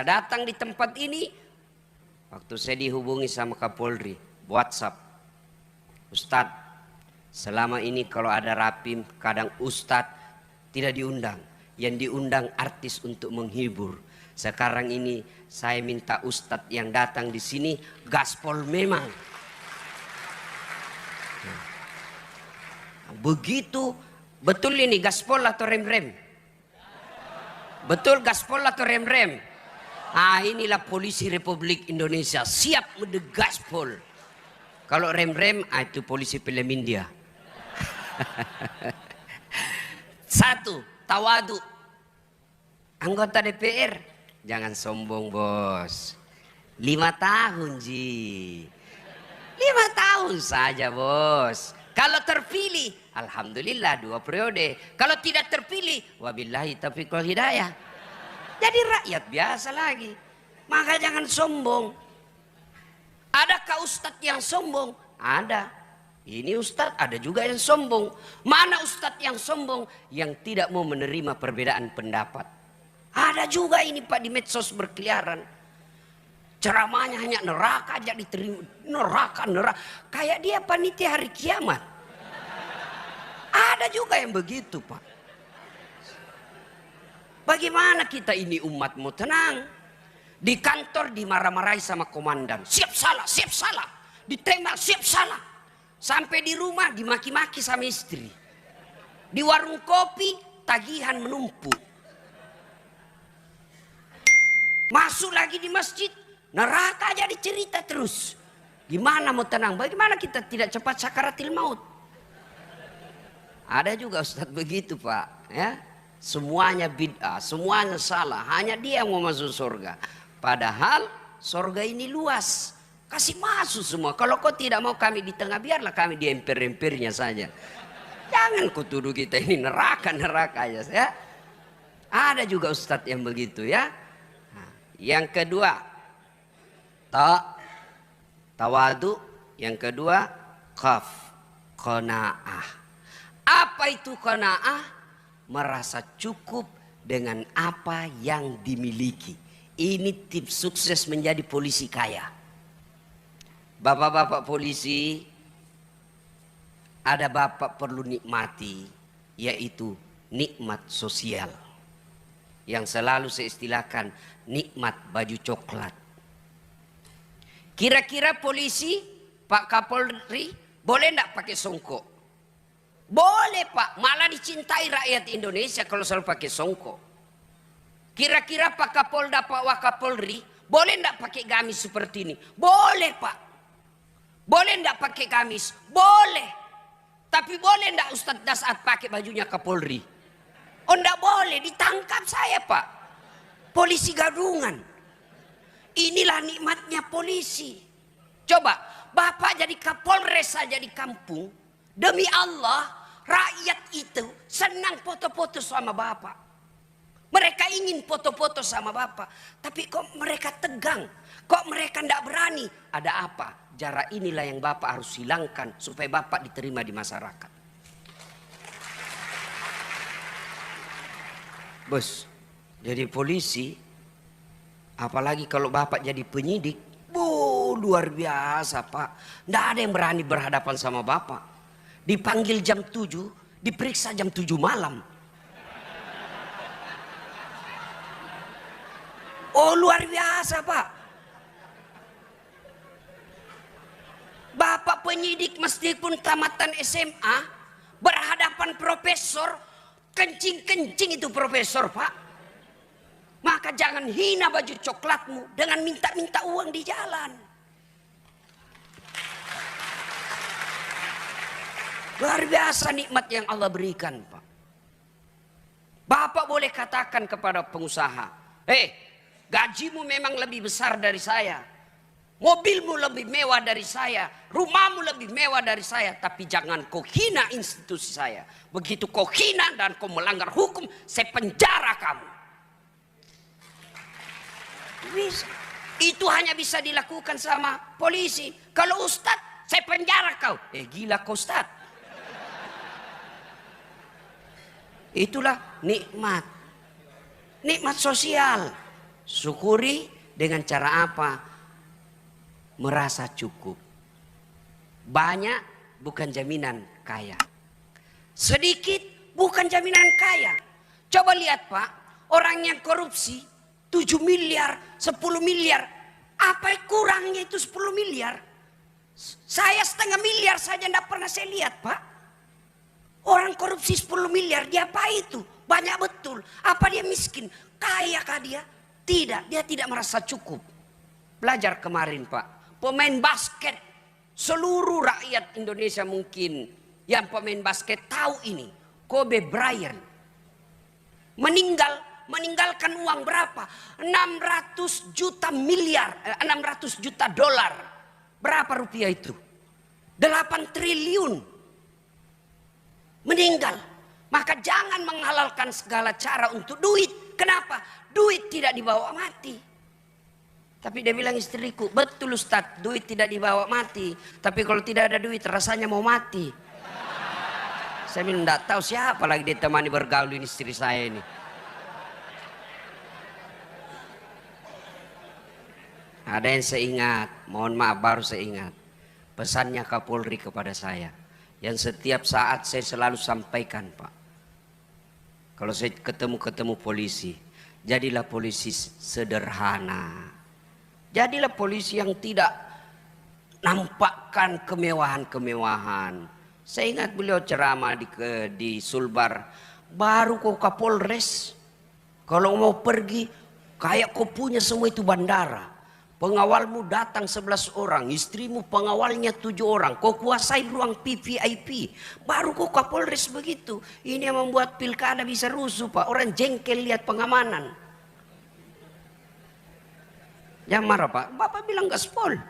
bisa datang di tempat ini. Waktu saya dihubungi sama Kapolri, WhatsApp, Ustadz, selama ini kalau ada rapim kadang Ustadz tidak diundang. Yang diundang artis untuk menghibur. Sekarang ini saya minta Ustadz yang datang di sini gaspol memang. Begitu, betul ini gaspol atau rem-rem? Betul gaspol atau rem-rem? Ah, inilah polisi Republik Indonesia, siap mendegaspol. Kalau rem-rem, itu polisi film India. Satu, tawadu. Anggota DPR, jangan sombong bos. 5 tahun Ji. 5 tahun saja bos. Kalau terpilih, alhamdulillah 2 periode. Kalau tidak terpilih, wabillahi taufiq wal hidayah. Jadi rakyat biasa lagi. Maka jangan sombong. Adakah ustadz yang sombong? Ada. Ini ustadz, ada juga yang sombong. Mana ustadz yang sombong? Yang tidak mau menerima perbedaan pendapat. Ada juga ini Pak di medsos berkeliaran. Ceramahnya hanya neraka aja diterima. Neraka. Kayak dia panitia hari kiamat. Ada juga yang begitu Pak. Bagaimana kita ini umat mau tenang? Di kantor dimarah-marahi sama komandan. Siap salah, siap salah. Ditembak, siap salah. Sampai di rumah dimaki-maki sama istri. Di warung kopi tagihan menumpuk. Masuk lagi di masjid, neraka aja dicerita terus. Gimana mau tenang? Bagaimana kita tidak cepat sakaratil maut? Ada juga ustadz begitu Pak, ya. Semuanya bid'ah, semuanya salah. Hanya dia yang mau masuk surga. Padahal surga ini luas. Kasih masuk semua. Kalau kau tidak mau kami di tengah, biarlah kami di emper-empernya saja. Jangan kau tuduh kita ini neraka-neraka aja ya. Ada juga ustadz yang begitu ya. Nah, yang kedua, tawadu. Yang kedua, qanaah. Apa itu qanaah? Merasa cukup dengan apa yang dimiliki. Ini tips sukses menjadi polisi kaya. Bapak-bapak polisi, ada bapak perlu nikmati, yaitu nikmat sosial. Yang selalu saya istilahkan nikmat baju coklat. Kira-kira polisi, Pak Kapolri, boleh enggak pakai songkok? Boleh Pak, malah dicintai rakyat Indonesia kalau selalu pakai songkok. Kira-kira Pak Kapolda, Pak Wakapolri, boleh enggak pakai gamis seperti ini? Boleh Pak. Boleh enggak pakai gamis? Boleh. Tapi boleh enggak Ustadz Dasat pakai bajunya Kapolri? Oh enggak boleh, ditangkap saya Pak. Polisi gadungan. Inilah nikmatnya polisi. Coba, Bapak jadi Kapolres saja di kampung. Demi Allah, rakyat itu senang foto-foto sama Bapak. Mereka ingin foto-foto sama Bapak. Tapi kok mereka tegang? Kok mereka tidak berani? Ada apa? Jarak inilah yang Bapak harus hilangkan supaya Bapak diterima di masyarakat. Bos, jadi polisi, apalagi kalau Bapak jadi penyidik, luar biasa Pak. Tidak ada yang berani berhadapan sama Bapak. Dipanggil jam 7, diperiksa jam 7 malam. Oh luar biasa Pak. Bapak penyidik meskipun tamatan SMA, berhadapan profesor, kencing-kencing itu profesor Pak. Maka jangan hina baju coklatmu dengan minta-minta uang di jalan. Luar biasa nikmat yang Allah berikan Pak. Bapak boleh katakan kepada pengusaha, gajimu memang lebih besar dari saya, mobilmu lebih mewah dari saya, rumahmu lebih mewah dari saya, tapi jangan kau hina institusi saya. Begitu kau hina dan kau melanggar hukum, saya penjara kamu. Bisa. Itu hanya bisa dilakukan sama polisi. Kalau ustadz, saya penjara kau. Gila kau ustadz. Itulah nikmat. Nikmat sosial. Syukuri dengan cara apa? Merasa cukup. Banyak bukan jaminan kaya. Sedikit bukan jaminan kaya. Coba lihat Pak, orang yang korupsi 7 miliar, 10 miliar. Apa kurangnya itu 10 miliar? Saya setengah miliar saja tidak pernah saya lihat Pak. Orang korupsi 10 miliar, dia apa itu? Banyak betul. Apa dia miskin? Kaya kah dia? Tidak, dia tidak merasa cukup. Belajar kemarin Pak, pemain basket seluruh rakyat Indonesia mungkin yang pemain basket tahu ini. Kobe Bryant meninggalkan uang berapa? 600 juta miliar, 600 juta dolar. Berapa rupiah itu? 8 triliun. Meninggal. Maka jangan menghalalkan segala cara untuk duit. Kenapa? Duit tidak dibawa mati. Tapi dia bilang istriku, betul Ustaz, duit tidak dibawa mati. Tapi kalau tidak ada duit rasanya mau mati. Saya bilang tidak tahu siapa lagi ditemani bergaul ini istri saya ini. Ada yang saya ingat, mohon maaf baru saya ingat. Pesannya Kapolri kepada saya. Yang setiap saat saya selalu sampaikan Pak. Kalau saya ketemu polisi, jadilah polisi sederhana. Jadilah polisi yang tidak nampakkan kemewahan-kemewahan. Saya ingat beliau ceramah di Sulbar. Baru kau Kapolres. Kalau mau pergi, kayak kau punya semua itu bandara. Pengawalmu datang 11 orang, istrimu pengawalnya 7 orang. Kau kuasai ruang VIP. Baru kau Kapolres begitu. Ini yang membuat pilkada bisa rusuh Pak. Orang jengkel lihat pengamanan. Yang marah Pak, Bapak bilang gaspol.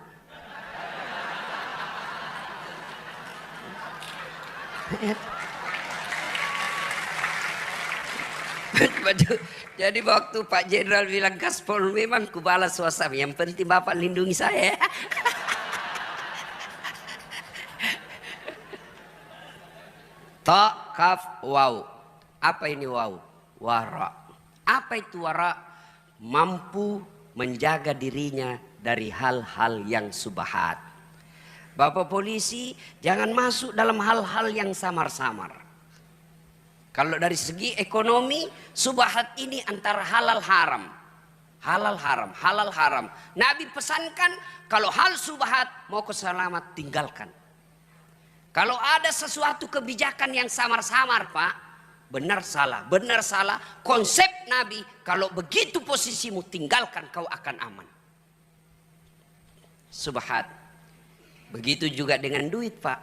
Jadi waktu Pak Jenderal bilang gaspol, memang kubalas suasana. Yang penting Bapak lindungi saya. Ta, kaf, waw. Apa ini waw? Wara. Apa itu wara? Mampu menjaga dirinya dari hal-hal yang subhat. Bapak polisi jangan masuk dalam hal-hal yang samar-samar. Kalau dari segi ekonomi, subhat ini antara halal haram. Halal haram, halal haram. Nabi pesankan kalau hal subhat mau keselamat tinggalkan. Kalau ada sesuatu kebijakan yang samar-samar Pak, benar salah, konsep Nabi kalau begitu posisimu tinggalkan kau akan aman. Subhat. Begitu juga dengan duit Pak.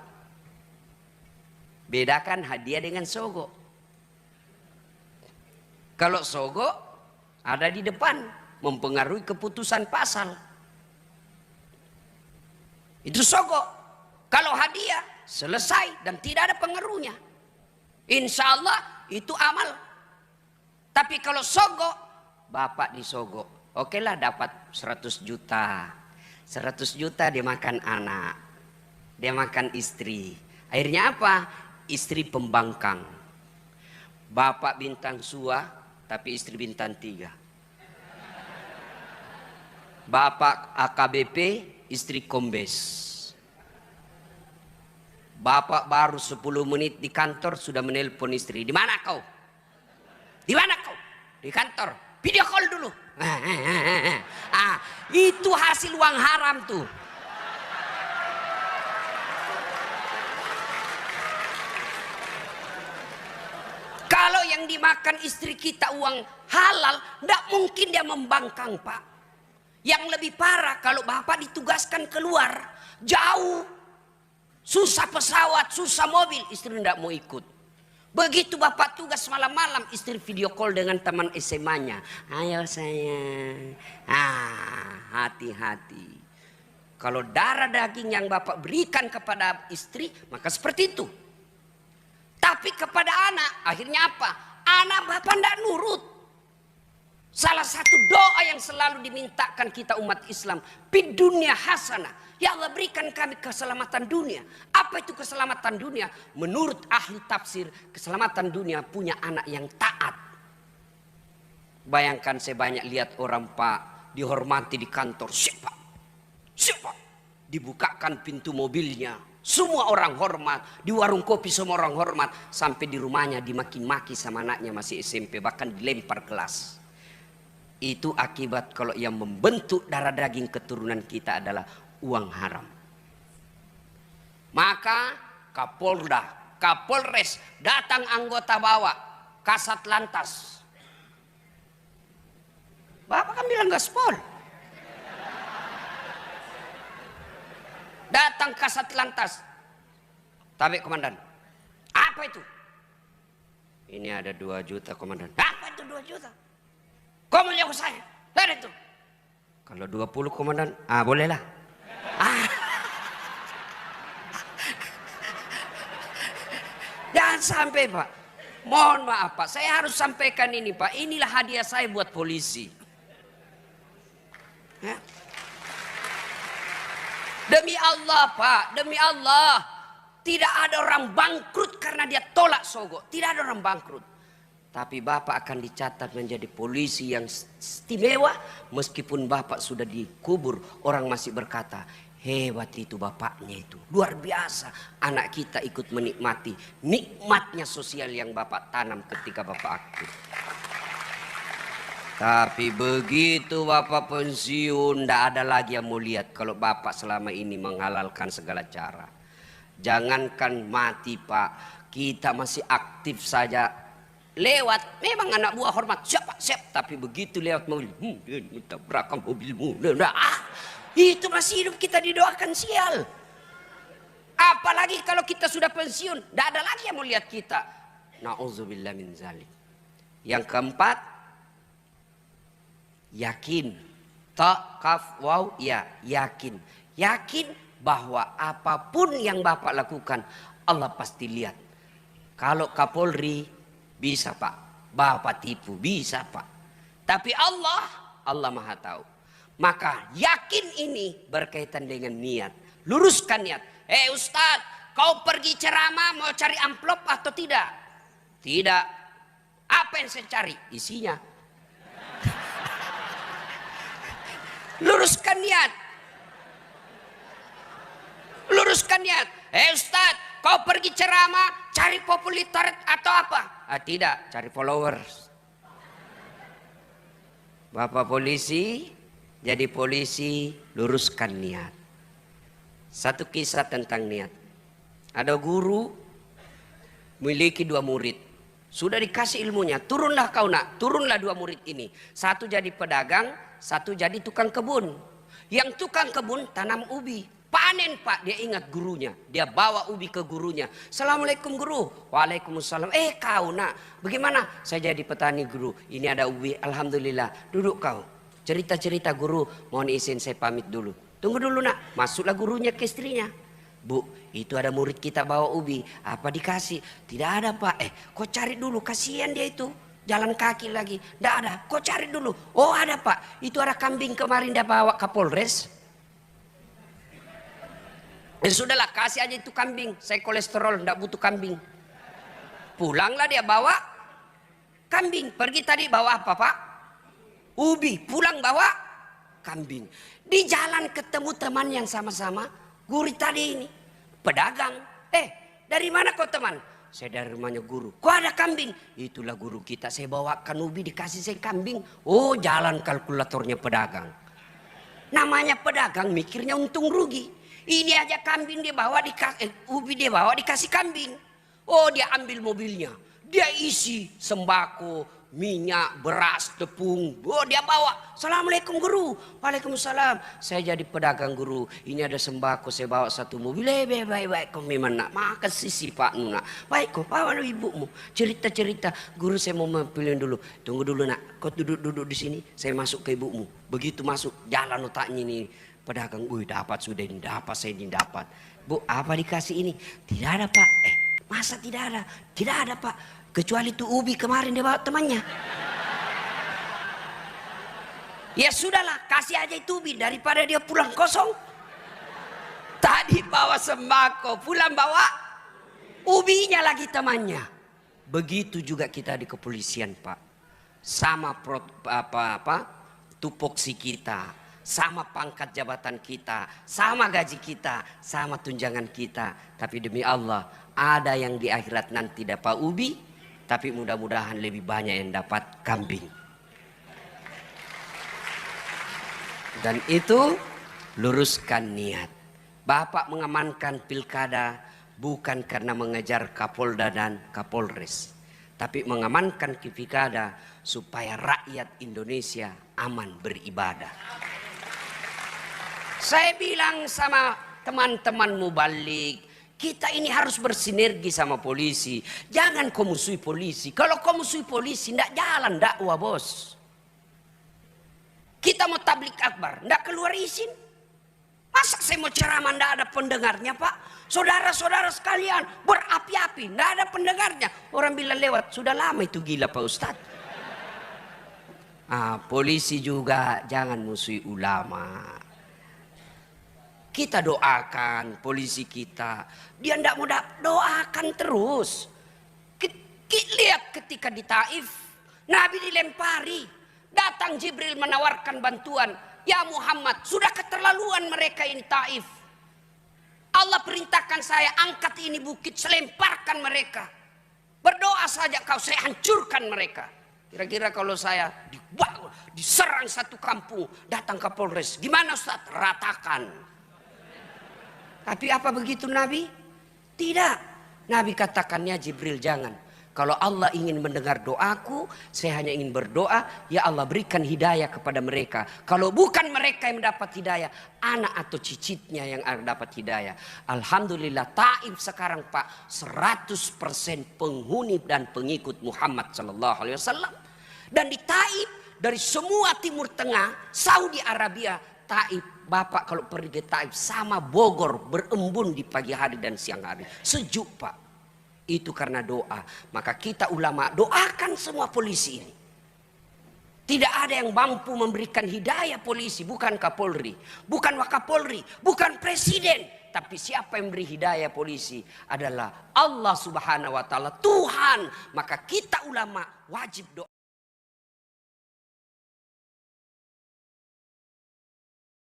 Bedakan hadiah dengan sogo. Kalau sogo ada di depan mempengaruhi keputusan pasal. Itu sogo. Kalau hadiah selesai dan tidak ada pengaruhnya. Insya Allah itu amal. Tapi kalau sogo, bapak disogo. Oke lah dapat 100 juta. 100 juta dia makan anak. Dia makan istri. Akhirnya apa? Istri pembangkang. Bapak bintang 2, tapi istri bintang 3. Bapak AKBP, istri kombes. Bapak baru 10 menit di kantor sudah menelpon istri. Di mana kau? Di mana kau? Di kantor. Video call dulu. Itu hasil uang haram tuh. Kalau yang dimakan istri kita uang halal, tidak mungkin dia membangkang Pak. Yang lebih parah kalau bapak ditugaskan keluar jauh, susah pesawat, susah mobil, istri tidak mau ikut. Begitu bapak tugas malam-malam, istri video call dengan teman SMA-nya. Ayo sayang, hati-hati. Kalau darah daging yang bapak berikan kepada istri, maka seperti itu. Tapi kepada anak, akhirnya apa? Anak bapak tidak nurut. Salah satu doa yang selalu dimintakan kita umat Islam, fid dunya hasanah. Ya Allah berikan kami keselamatan dunia. Apa itu keselamatan dunia? Menurut ahli tafsir, keselamatan dunia punya anak yang taat. Bayangkan saya banyak lihat orang Pak dihormati di kantor. Siapa? Siapa? Dibukakan pintu mobilnya. Semua orang hormat. Di warung kopi semua orang hormat. Sampai di rumahnya dimaki-maki sama anaknya masih SMP. Bahkan dilempar gelas. Itu akibat kalau yang membentuk darah daging keturunan kita adalah uang haram. Maka Kapolda, Kapolres datang anggota bawa Kasat Lantas. Bapak kan bilang gaspol. Datang Kasat Lantas. Tapi komandan, apa itu? Ini ada 2 juta komandan. Apa itu 2 juta? Kau mau nyokok saya? Ada itu. Kalau 20 komandan, bolehlah. Jangan sampai Pak. Mohon maaf Pak, saya harus sampaikan ini Pak. Inilah hadiah saya buat polisi. Ya. Demi Allah Pak, demi Allah. Tidak ada orang bangkrut karena dia tolak sogok. Tidak ada orang bangkrut. Tapi Bapak akan dicatat menjadi polisi yang istimewa. Meskipun Bapak sudah dikubur, orang masih berkata, hebat itu bapaknya itu. Luar biasa. Anak kita ikut menikmati nikmatnya sosial yang Bapak tanam ketika Bapak aktif. Tapi begitu Bapak pensiun, tidak ada lagi yang mau lihat kalau Bapak selama ini menghalalkan segala cara. Jangankan mati Pak, kita masih aktif saja. Lewat, memang anak buah hormat, siap, tapi begitu lewat mobil, tabrakan mobilmu. Itu masih hidup kita didoakan sial. Apalagi kalau kita sudah pensiun, tidak ada lagi yang mau lihat kita. Na'udzubillah min zalik. Yang keempat, yakin. Ta, kaf, waw, ya, yakin. Yakin bahwa apapun yang Bapak lakukan, Allah pasti lihat. Kalau Kapolri, bisa Pak. Bapak tipu, bisa Pak. Tapi Allah Maha tahu. Maka yakin ini berkaitan dengan niat. Luruskan niat. Ustadz, kau pergi ceramah mau cari amplop atau tidak? Tidak. Apa yang saya cari? Isinya. Luruskan niat. Luruskan niat. Ustadz, kau pergi ceramah cari popularitas atau apa? Tidak, cari followers. Bapak polisi, jadi polisi, luruskan niat. Satu kisah tentang niat. Ada guru memiliki 2 murid. Sudah dikasih ilmunya, turunlah kau nak, turunlah 2 murid ini. Satu jadi pedagang, satu jadi tukang kebun. Yang tukang kebun tanam ubi. Panen Pak, dia ingat gurunya. Dia bawa ubi ke gurunya. Assalamualaikum guru. Waalaikumsalam. Kau nak, bagaimana? Saya jadi petani guru. Ini ada ubi, alhamdulillah. Duduk kau. Cerita-cerita guru, mohon izin saya pamit dulu. Tunggu dulu nak. Masuklah gurunya ke istrinya. Bu, itu ada murid kita bawa ubi. Apa dikasih? Tidak ada Pak. Kau cari dulu, kasihan dia itu. Jalan kaki lagi. Tidak ada, kau cari dulu. Oh ada Pak, itu ada kambing kemarin dia bawa Kapolres. Sudahlah, kasih aja itu kambing. Saya kolesterol, tidak butuh kambing. Pulanglah dia bawa kambing. Pergi tadi bawa apa Pak? Ubi. Pulang bawa kambing. Di jalan ketemu teman yang sama-sama. Guru tadi ini pedagang. Dari mana kau teman? Saya dari rumahnya guru. Kok ada kambing? Itulah guru kita. Saya bawakan ubi, dikasih saya kambing. Oh, jalan kalkulatornya pedagang. Namanya pedagang mikirnya untung rugi. Ini aja kambing dia bawa, ubi dia bawa, dikasih kambing. Oh, dia ambil mobilnya. Dia isi sembako, minyak, beras, tepung. Oh, dia bawa. Assalamualaikum guru. Waalaikumsalam. Saya jadi pedagang guru. Ini ada sembako, saya bawa 1 mobil. Baik. Kau memang nak makan sisi Pak Nuna. Baik, kau bawa ibumu. Cerita-cerita. Guru saya mau pilih dulu. Tunggu dulu nak. Kau duduk di sini. Saya masuk ke ibumu. Begitu masuk, jalan otaknya ini. Pedagang, dapat sudah ini, dapat saya ini dapat. Bu, apa dikasih ini? Tidak ada Pak. Masa tidak ada? Tidak ada Pak. Kecuali itu ubi kemarin dia bawa temannya. Ya sudahlah, kasih aja itu ubi daripada dia pulang kosong. Tadi bawa sembako, pulang bawa ubinya lagi temannya. Begitu juga kita di kepolisian Pak. sama tupoksi kita, sama pangkat jabatan kita, sama gaji kita, sama tunjangan kita. Tapi demi Allah, ada yang di akhirat nanti dapat ubi, tapi mudah-mudahan lebih banyak yang dapat kambing. Dan itu luruskan niat. Bapak mengamankan pilkada bukan karena mengejar Kapolda dan Kapolres, tapi mengamankan pilkada supaya rakyat Indonesia aman beribadah. Saya bilang sama teman-teman mubalik, kita ini harus bersinergi sama polisi. Jangan kau musuhi polisi. Kalau kau musuhi polisi, tidak jalan dakwah, bos. Kita mau tablik akbar, tidak keluar izin. Masa saya mau ceramah tidak ada pendengarnya, Pak? Saudara-saudara sekalian berapi-api, tidak ada pendengarnya. Orang bilang lewat, sudah lama itu gila Pak Ustadz. Polisi juga jangan musuhi ulama. Kita doakan polisi kita. Dia tidak mau doakan terus. Lihat ketika di Taif, Nabi dilempari. Datang Jibril menawarkan bantuan. Ya Muhammad, sudah keterlaluan mereka ini Taif. Allah perintahkan saya angkat ini bukit, selemparkan mereka. Berdoa saja kau, saya hancurkan mereka. Kira-kira kalau saya diserang satu kampung, datang ke Polres, gimana Ustaz? Ratakan. Tapi apa begitu Nabi? Tidak. Nabi katakannya Jibril jangan. Kalau Allah ingin mendengar doaku, saya hanya ingin berdoa, ya Allah berikan hidayah kepada mereka. Kalau bukan mereka yang mendapat hidayah, anak atau cicitnya yang dapat hidayah. Alhamdulillah Taif sekarang Pak 100% penghuni dan pengikut Muhammad SAW. Dan di Taif, dari semua Timur Tengah, Saudi Arabia, Taif, Bapak kalau pergi ke Taif sama Bogor, berembun di pagi hari dan siang hari. Sejuk Pak. Itu karena doa. Maka kita ulama doakan semua polisi ini. Tidak ada yang mampu memberikan hidayah polisi. Bukan Kapolri, bukan Wakapolri, bukan Presiden. Tapi siapa yang beri hidayah polisi adalah Allah Subhanahu wa ta'ala, Tuhan. Maka kita ulama wajib doa.